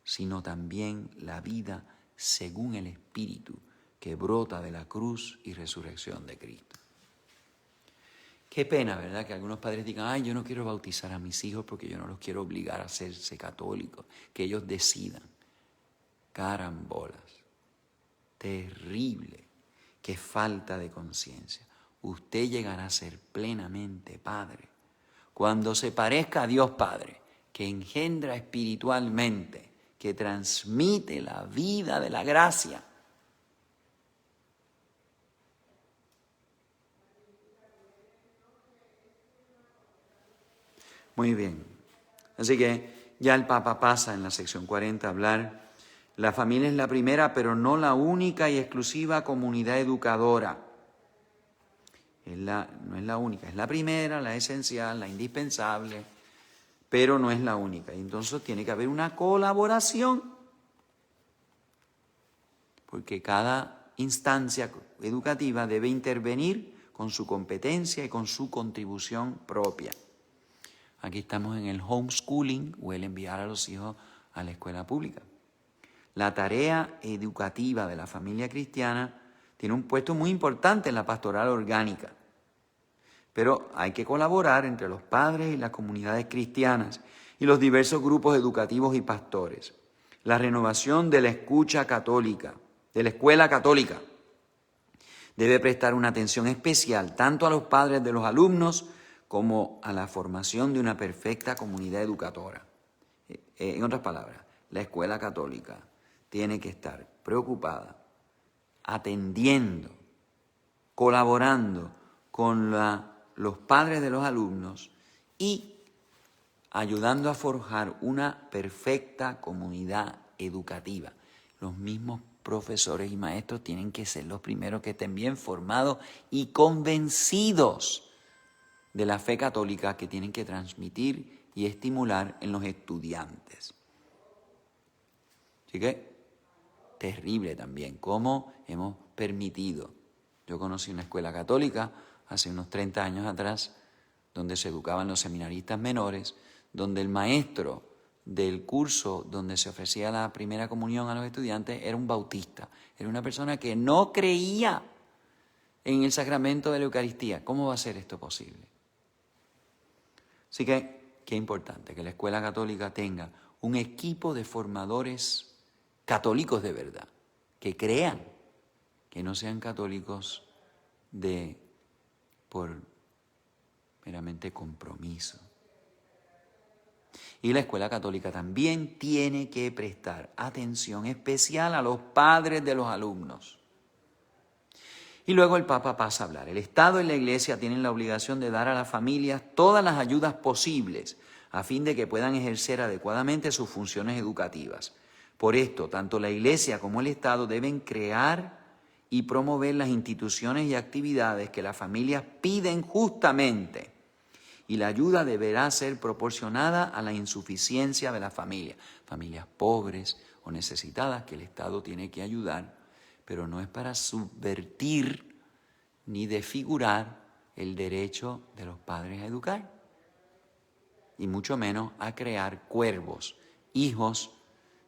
sino también la vida según el Espíritu que brota de la cruz y resurrección de Cristo. Qué pena, ¿verdad? Que algunos padres digan, ay, yo no quiero bautizar a mis hijos porque yo no los quiero obligar a hacerse católicos, que ellos decidan. Carambolas. Terrible. Qué falta de conciencia. Usted llegará a ser plenamente padre cuando se parezca a Dios Padre, que engendra espiritualmente, que transmite la vida de la gracia. Muy bien. Así que ya el Papa pasa en la sección 40 a hablar, la familia es la primera, pero no la única y exclusiva comunidad educadora. No es la única, es la primera, la esencial, la indispensable, pero no es la única. Y entonces tiene que haber una colaboración, porque cada instancia educativa debe intervenir con su competencia y con su contribución propia. Aquí estamos en el homeschooling o el enviar a los hijos a la escuela pública. La tarea educativa de la familia cristiana tiene un puesto muy importante en la pastoral orgánica, pero hay que colaborar entre los padres y las comunidades cristianas y los diversos grupos educativos y pastores. La renovación de la escucha católica, de la escuela católica, debe prestar una atención especial tanto a los padres de los alumnos como a la formación de una perfecta comunidad educadora. En otras palabras, la escuela católica tiene que estar preocupada, atendiendo, colaborando con los padres de los alumnos y ayudando a forjar una perfecta comunidad educativa. Los mismos profesores y maestros tienen que ser los primeros que estén bien formados y convencidos de la fe católica que tienen que transmitir y estimular en los estudiantes. Así que, terrible también cómo hemos permitido. Yo conocí una escuela católica hace unos 30 años atrás, donde se educaban los seminaristas menores, donde el maestro del curso donde se ofrecía la primera comunión a los estudiantes era un bautista, era una persona que no creía en el sacramento de la Eucaristía. ¿Cómo va a ser esto posible? Así que, qué importante que la escuela católica tenga un equipo de formadores católicos de verdad, que crean, que no sean católicos por meramente compromiso. Y la escuela católica también tiene que prestar atención especial a los padres de los alumnos. Y luego el Papa pasa a hablar. El Estado y la Iglesia tienen la obligación de dar a las familias todas las ayudas posibles a fin de que puedan ejercer adecuadamente sus funciones educativas. Por esto, tanto la Iglesia como el Estado deben crear y promover las instituciones y actividades que las familias piden justamente. Y la ayuda deberá ser proporcionada a la insuficiencia de las familias. Familias pobres o necesitadas que el Estado tiene que ayudar, pero no es para subvertir ni desfigurar el derecho de los padres a educar. Y mucho menos a crear cuervos, hijos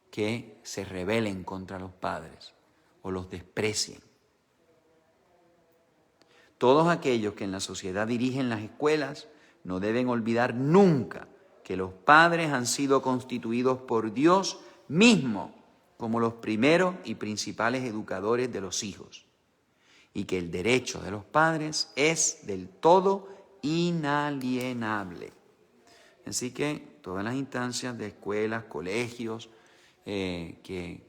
que se rebelen contra los padres o los desprecien. Todos aquellos que en la sociedad dirigen las escuelas no deben olvidar nunca que los padres han sido constituidos por Dios mismo como los primeros y principales educadores de los hijos, y que el derecho de los padres es del todo inalienable. Así que todas las instancias de escuelas, colegios, que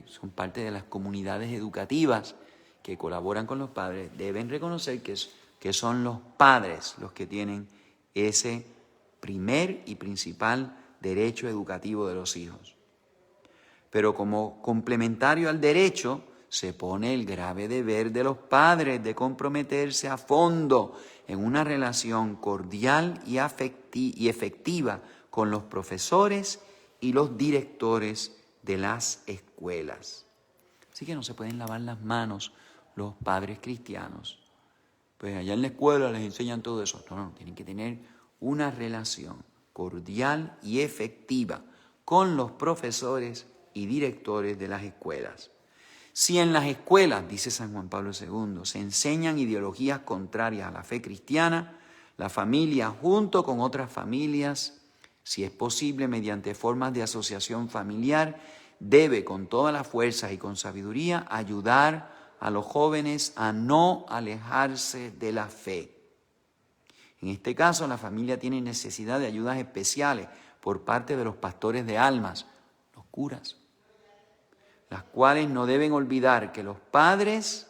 son parte de las comunidades educativas que colaboran con los padres, deben reconocer que son los padres los que tienen ese primer y principal derecho educativo de los hijos. Pero como complementario al derecho, se pone el grave deber de los padres de comprometerse a fondo en una relación cordial y efectiva con los profesores y los directores de las escuelas. Así que no se pueden lavar las manos los padres cristianos. Pues allá en la escuela les enseñan todo eso. No, tienen que tener una relación cordial y efectiva con los profesores y directores de las escuelas. Si en las escuelas, dice San Juan Pablo II, se enseñan ideologías contrarias a la fe cristiana, la familia, junto con otras familias, si es posible mediante formas de asociación familiar, debe con todas las fuerzas y con sabiduría ayudar a los jóvenes a no alejarse de la fe. En este caso, la familia tiene necesidad de ayudas especiales por parte de los pastores de almas, los curas, las cuales no deben olvidar que los padres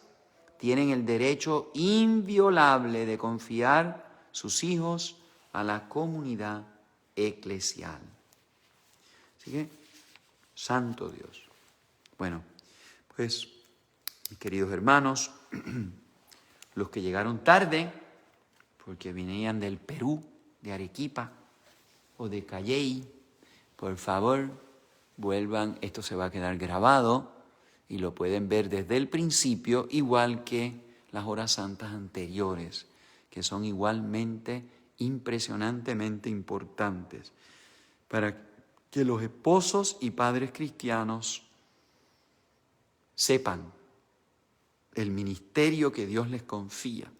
tienen el derecho inviolable de confiar sus hijos a la comunidad eclesial. Así que, santo Dios. Bueno, pues, mis queridos hermanos, los que llegaron tarde, porque venían del Perú, de Arequipa o de Calley, por favor, vuelvan, esto se va a quedar grabado y lo pueden ver desde el principio, igual que las horas santas anteriores, que son igualmente impresionantemente importantes, para que los esposos y padres cristianos sepan el ministerio que Dios les confía,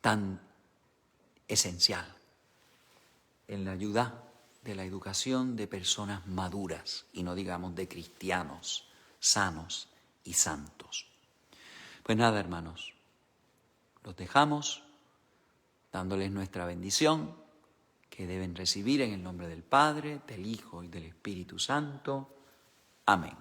tan esencial en la ayuda de la educación de personas maduras y no digamos de cristianos sanos y santos. Pues nada, hermanos, los dejamos dándoles nuestra bendición que deben recibir en el nombre del Padre, del Hijo y del Espíritu Santo. Amén.